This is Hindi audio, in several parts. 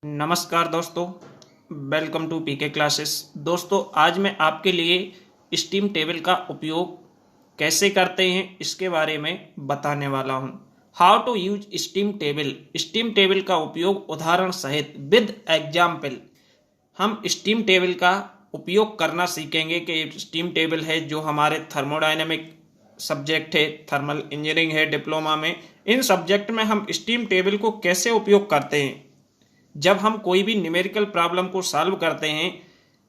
नमस्कार दोस्तों, वेलकम टू पीके क्लासेस। दोस्तों, आज मैं आपके लिए स्टीम टेबल का उपयोग कैसे करते हैं इसके बारे में बताने वाला हूं। How to use steam table. Steam table का उपयोग उदाहरण सहित विद एग्जाम्पल हम स्टीम टेबल का उपयोग करना सीखेंगे कि स्टीम टेबल है जो हमारे थर्मोडायनेमिक सब्जेक्ट है, थर्मल इंजीनियरिंग है डिप्लोमा में। इन सब्जेक्ट में हम स्टीम टेबल को कैसे उपयोग करते हैं जब हम कोई भी न्यूमेरिकल प्रॉब्लम को सॉल्व करते हैं।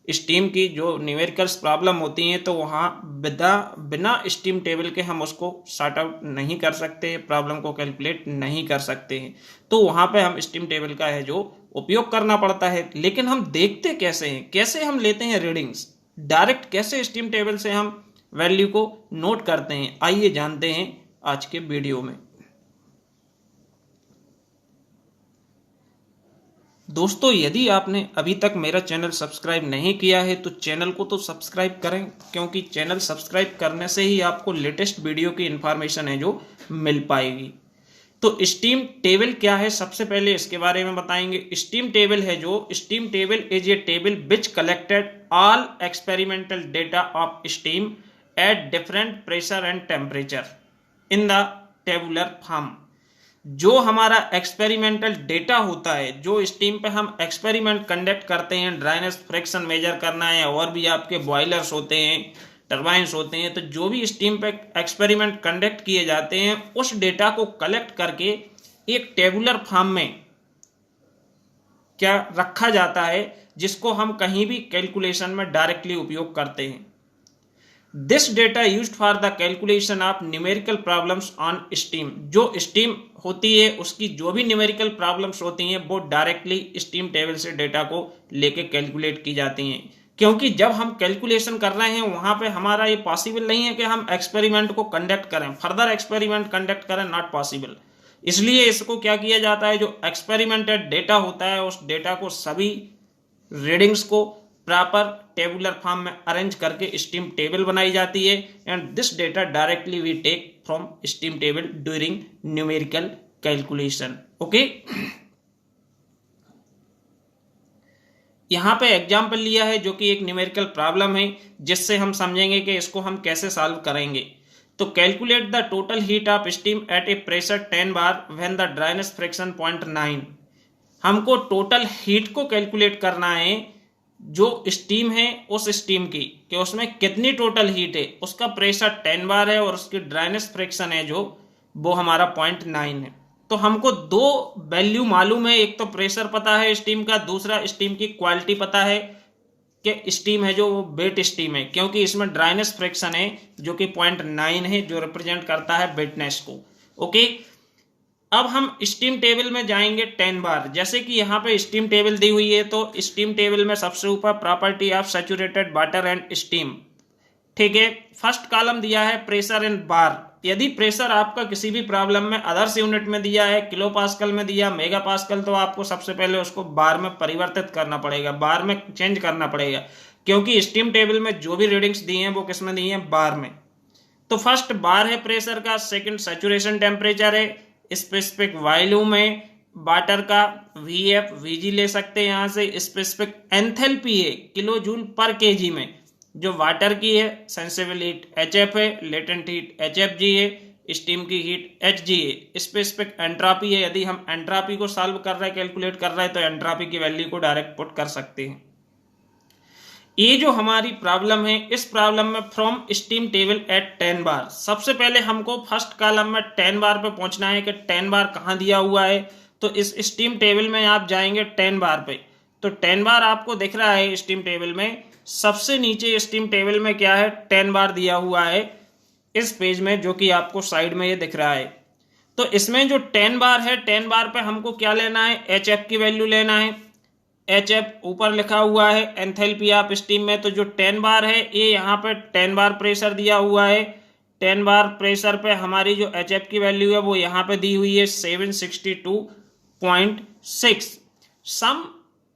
स्टीम की जो न्यूमेरिकल्स प्रॉब्लम होती हैं तो वहाँ बिना स्टीम टेबल के हम उसको सॉर्ट आउट नहीं कर सकते, प्रॉब्लम को कैलकुलेट नहीं कर सकते हैं। तो वहाँ पे हम स्टीम टेबल का है जो उपयोग करना पड़ता है। लेकिन हम देखते कैसे हैं, कैसे हम लेते हैं रीडिंग्स, डायरेक्ट कैसे स्टीम टेबल से हम वैल्यू को नोट करते हैं, आइए जानते हैं आज के वीडियो में। दोस्तों, यदि आपने अभी तक मेरा चैनल सब्सक्राइब नहीं किया है तो चैनल को तो सब्सक्राइब करें, क्योंकि चैनल सब्सक्राइब करने से ही आपको लेटेस्ट वीडियो की इंफॉर्मेशन है जो मिल पाएगी। तो स्टीम टेबल क्या है, सबसे पहले इसके बारे में बताएंगे। स्टीम टेबल है जो steam table is a table which collected all experimental data of steam at different pressure and temperature in the tabular form. जो हमारा एक्सपेरिमेंटल डेटा होता है, जो स्टीम पे हम एक्सपेरिमेंट कंडक्ट करते हैं, ड्राइनेस फ्रिक्शन मेजर करना है, और भी आपके बॉयलर्स होते हैं, टरबाइंस होते हैं, तो जो भी स्टीम पे एक्सपेरिमेंट कंडक्ट किए जाते हैं उस डेटा को कलेक्ट करके एक टेबुलर फॉर्म में क्या रखा जाता है, जिसको हम कहीं भी कैलकुलेशन में डायरेक्टली उपयोग करते हैं। This data use for the calculation of numerical problems on steam. जो स्टीम होती है उसकी जो भी न्यूमेरिकल प्रॉब्लम्स होती हैं वो डायरेक्टली स्टीम टेबल से डेटा को लेके कैलकुलेट की जाती हैं। क्योंकि जब हम कैलकुलेशन कर रहे हैं वहां पे हमारा ये पॉसिबल नहीं है कि हम एक्सपेरिमेंट को कंडक्ट करें, फर्दर एक्सपेरिमेंट कंडक्ट करें, नॉट पॉसिबल। इसलिए इसको क्या किया जाता है, जो एक्सपेरिमेंटेड डेटा होता है उस डेटा को, सभी रीडिंग्स को प्रॉपर टेबुलर फॉर्म में अरेंज करके स्टीम टेबल बनाई जाती है। And this data directly we take from steam table during numerical calculation. Okay, यहां पे एग्जांपल लिया है जो कि एक न्यूमेरिकल प्रॉब्लम है, जिससे हम समझेंगे कि इसको हम कैसे सॉल्व करेंगे। तो calculate the total heat of steam eight A pressure 10 bar when the dryness friction 0.9। हमको टोटल हीट को कैलकुलेट करना है जो स्टीम है, उस स्टीम की, कि उसमें कितनी टोटल हीट है, उसका प्रेशर 10 बार है और उसकी ड्राइनेस फ्रिक्शन है जो वो हमारा 0.9 है। तो हमको दो वैल्यू मालूम है, एक तो प्रेशर पता है स्टीम का, दूसरा स्टीम की क्वालिटी पता है कि स्टीम है जो वो वेट स्टीम है, क्योंकि इसमें ड्राइनेस फ्रिक्शन है जो कि 0.9 है, जो रिप्रेजेंट करता है वेटनेस को। ओके, अब हम स्टीम टेबल में जाएंगे 10 बार। जैसे कि यहाँ पे स्टीम टेबल दी हुई है, तो स्टीम टेबल में सबसे ऊपर property of saturated water and steam, ठीक है। फर्स्ट कॉलम दिया है प्रेशर इन बार। यदि प्रेशर आपका किसी भी प्रॉब्लम में अदर्स यूनिट में दिया है, किलो पास्कल में दिया, मेगा पास्कल, तो आपको सबसे पहले उसको बार में परिवर्तित करना पड़ेगा, बार में चेंज करना पड़ेगा, क्योंकि स्टीम टेबल में जो भी रीडिंग्स दी हैं वो किस में दी हैं, बार में। तो फर्स्ट बार है प्रेशर का, सेकेंड सैचुरेशन टेम्परेचर है, स्पेसिफिक वॉल्यूम है वाटर का, VF VG ले सकते हैं यहाँ से, स्पेसिफिक एंथैल्पी है किलो जूल पर केजी में, जो वाटर की है, सेंसिबल हीट HF है, लेटेंट हीट HFG है, स्टीम की हीट HG है, स्पेसिफिक एंट्रोपी है। यदि हम एंट्रोपी को सॉल्व कर रहे हैं, कैलकुलेट कर रहे हैं, तो एंट्रोपी की वैल्यू को डायरेक्ट पुट कर सकते हैं। ये जो हमारी प्रॉब्लम है, इस प्रॉब्लम में फ्रॉम स्टीम टेबल एट 10 बार, सबसे पहले हमको फर्स्ट कॉलम में 10 बार पे पहुंचना है कि 10 बार कहां दिया हुआ है। तो इस स्टीम टेबल में आप जाएंगे 10 बार पे, तो 10 बार आपको दिख रहा है स्टीम टेबल में। सबसे नीचे स्टीम टेबल में क्या है, 10 बार दिया हुआ है इस पेज में, जो कि आपको साइड में ये दिख रहा है। तो इसमें जो 10 बार है, 10 बार पे हमको क्या लेना है, HF की वैल्यू लेना है। HF ऊपर लिखा हुआ है एंथैल्पी ऑफ स्टीम में, तो जो 10 बार है ये यहाँ पे 10 बार प्रेशर दिया हुआ है। 10 बार प्रेशर पे हमारी जो HF की वैल्यू है वो यहाँ पे दी हुई है 762.6। सम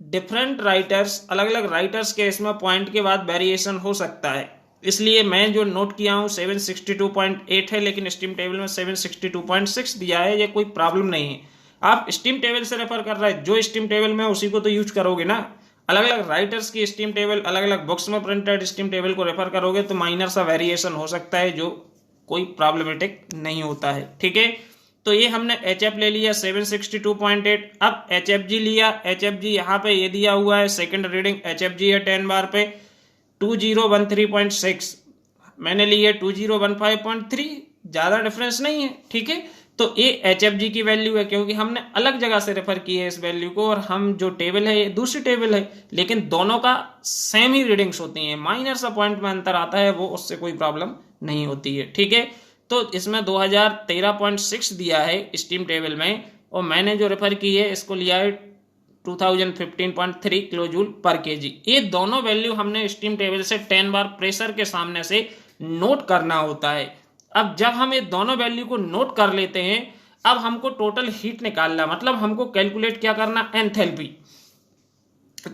डिफरेंट राइटर्स, अलग अलग राइटर्स के इसमें पॉइंट के बाद वेरिएशन हो सकता है, इसलिए मैं जो नोट किया हूँ 762.8 है, लेकिन स्टीम टेबल में 762.6 दिया है, ये कोई प्रॉब्लम नहीं है। आप स्टीम टेबल से रेफर कर रहे हैं, जो स्टीम टेबल में उसी को तो यूज करोगे ना। अलग अलग राइटर्स की स्टीम टेबल, अलग अलग बुक्स में प्रिंटेड स्टीम टेबल को रेफर करोगे तो माइनर सा वेरिएशन हो सकता है, जो कोई प्रॉब्लमेटिक नहीं होता है। ठीक है, तो ये हमने HF ले लिया 762.8। अब HFG लिया। HFG यहाँ पे ये दिया हुआ है, सेकंड रीडिंग HFG है 10 बार पे 2013.6, मैंने लिया 2015.3, ज़्यादा डिफरेंस नहीं है। ठीक है, तो ये HFG की वैल्यू है, क्योंकि हमने अलग जगह से रेफर की है इस वैल्यू को, और हम जो टेबल है ये दूसरी टेबल है, लेकिन दोनों का सेम ही रीडिंग्स होती हैं। माइनर सा पॉइंट में अंतर आता है, वो उससे कोई प्रॉब्लम नहीं होती है। ठीक है, तो इसमें 2013.6 दिया है स्टीम टेबल में, और मैंने जो रेफर की है इसको लिया है 2015.3 किलो जूल पर केजी। ये दोनों वैल्यू हमने स्टीम टेबल से 10 बार प्रेशर के सामने से नोट करना होता है। अब जब हम ये दोनों वैल्यू को नोट कर लेते हैं, अब हमको टोटल हीट निकालना, मतलब हमको कैलकुलेट क्या करना, एंथैल्पी।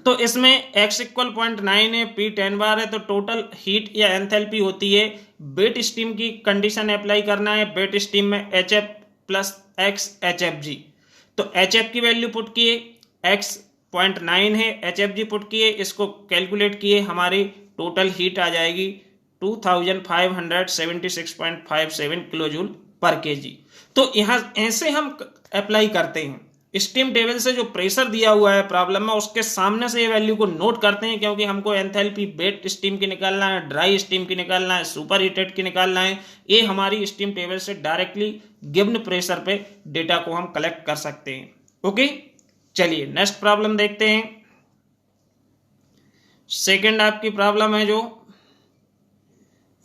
तो इसमें x इक्वल 0.9 है, P 10 बार है, तो टोटल हीट या एंथैल्पी होती है। वेट स्टीम की कंडीशन अप्लाई करना है, वेट स्टीम में HF प्लस x HFG। तो HF की वैल्यू पुट किए, x 0.9 है, HFG पुट किए, इसको कैलकुलेट किए, हमारी टोटल हीट आ जाएगी 2576.57 किलो जूल पर केजी। तो यहाँ ऐसे हम अप्लाई करते हैं, स्टीम टेबल से जो प्रेशर दिया हुआ है प्रॉब्लम में, उसके सामने से ये वैल्यू को नोट करते हैं, क्योंकि हमको एंथैल्पी वेट स्टीम की निकालना है, ड्राई स्टीम की निकालना है, सुपर हीटेड की निकालना है। ये हमारी स्टीम टेबल से डायरेक्टली गिवन प्रेशर पे डेटा को हम कलेक्ट कर सकते हैं। ओके, चलिए नेक्स्ट प्रॉब्लम देखते हैं। सेकेंड आपकी प्रॉब्लम है जो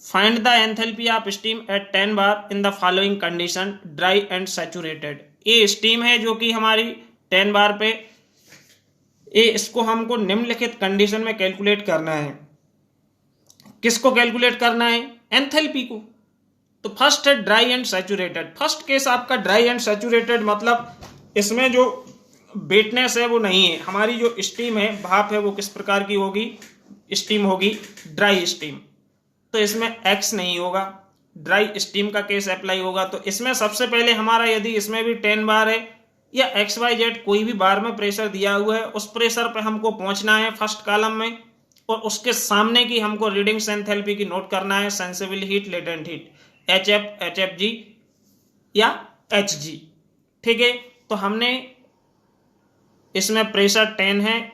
find the enthalpy of steam eight 10 bar in the following condition, dry and saturated. ये स्टीम है जो कि हमारी 10 बार पे, ये इसको हमको निम्नलिखित कंडीशन में कैलकुलेट करना है। किसको कैलकुलेट करना है, एंथैल्पी को। तो फर्स्ट है dry and saturated. First case आपका ड्राई एंड सैचुरेटेड, मतलब इसमें जो वेटनेस है वो नहीं है। हमारी जो स्टीम है, भाप है, वो किस प्रकार की होगी, स्टीम होगी ड्राई स्टीम, तो इसमें एक्स नहीं होगा, ड्राई स्टीम का केस अप्लाई होगा। तो इसमें सबसे पहले हमारा, यदि इसमें भी 10 बार है या XYZ कोई भी बार में प्रेशर दिया हुआ है, उस प्रेशर पे हमको पहुंचना है फर्स्ट कॉलम में, और उसके सामने की हमको रीडिंग्स एंथैल्पी की नोट करना है, sensible heat, latent heat, HF HFG या HG। ठीक है, तो हमने इसमें प्रेशर 10 है,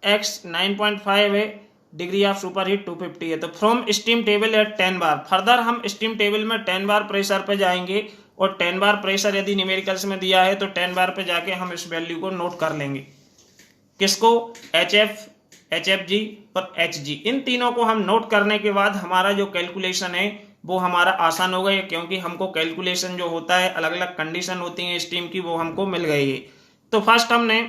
X 9.5 है, डिग्री ऑफ सुपर हीट 250 है। तो from steam table at 10 bar, further हम स्टीम टेबल में 10 बार प्रेशर पे जाएंगे, और 10 बार प्रेशर यदि न्यूमेरिकल्स में दिया है तो 10 बार पे जाके हम इस वैल्यू को नोट कर लेंगे। किसको, HF HFG और HG, इन तीनों को हम नोट करने के बाद हमारा जो कैलकुलेशन है वो हमारा आसान हो गया, क्योंकि हमको कैलकुलेशन जो होता है, अलग अलग कंडीशन होती है स्टीम की, वो हमको मिल गई है। तो फर्स्ट हमने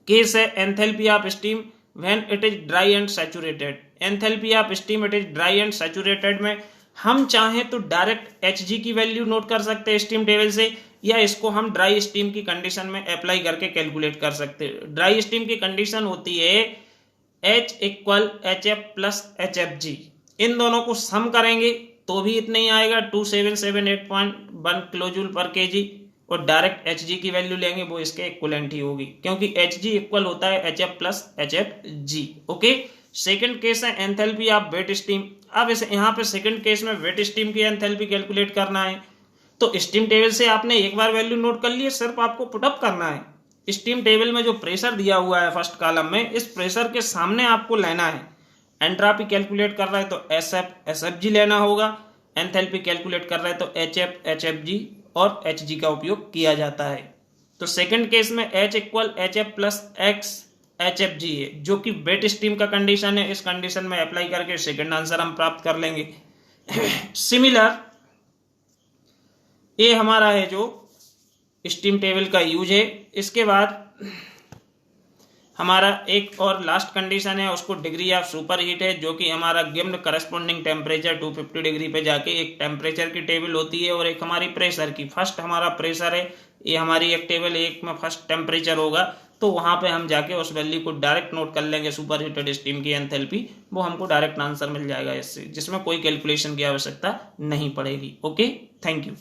केस है enthalpy of steam when it is dry and saturated। Enthalpy of steam it is dry and saturated में हम चाहें तो डायरेक्ट HG की वैल्यू नोट कर सकते हैं स्टीम टेबल से, या इसको हम ड्राई स्टीम की कंडीशन में अप्लाई करके कैलकुलेट कर सकते हैं। ड्राई स्टीम की कंडीशन होती है H equal HF plus HFG। इन दोनों को सम करेंगे तो भी इतना ही आएगा, 2778.1 किलो जूल पर केजी, और डायरेक्ट HG की वैल्यू लेंगे, वो इसके इक्वलेंट ही होगी, क्योंकि HG इक्वल होता है HF plus HFG। Okay, second case है एंथैल्पी ऑफ वेट स्टीम। अब इसे यहाँ पे सेकंड केस में वेट स्टीम की एंथैल्पी कैलकुलेट करना है। तो स्टीम टेबल से आपने एक बार वैल्यू नोट कर ली, सिर्फ आपको पुटअप करना है। स्टीम टेबल में जो प्रेशर दिया हुआ है फर्स्ट कॉलम में, इस प्रेशर के सामने आपको लेना है। एंट्रॉपी कैलकुलेट कर रहा है तो SF SFG लेना होगा, एंथैल्पी कैलकुलेट कर रहा है तो HF HFG और HG का उपयोग किया जाता है। तो सेकंड केस में H equal HF plus X HFG है, जो कि वेट स्टीम का कंडीशन है। इस कंडीशन में अप्लाई करके सेकंड आंसर हम प्राप्त कर लेंगे। सिमिलर ये हमारा है जो स्टीम टेबल का यूज है। इसके बाद हमारा एक और लास्ट कंडीशन है, उसको डिग्री ऑफ सुपर हीट है, जो कि हमारा गिवन करस्पॉन्डिंग टेम्परेचर 250 डिग्री पे जाके एक टेम्परेचर की टेबल होती है और एक हमारी प्रेशर की। फर्स्ट हमारा प्रेशर है, ये हमारी एक टेबल, एक में फर्स्ट टेम्परेचर होगा, तो वहां पे हम जाके उस वैल्यू को डायरेक्ट नोट कर लेंगे, सुपर हीटेड स्टीम की एंथैल्पी, वो हमको डायरेक्ट आंसर मिल जाएगा इससे, जिसमें कोई कैलकुलेशन की आवश्यकता नहीं पड़ेगी। Okay, thank you.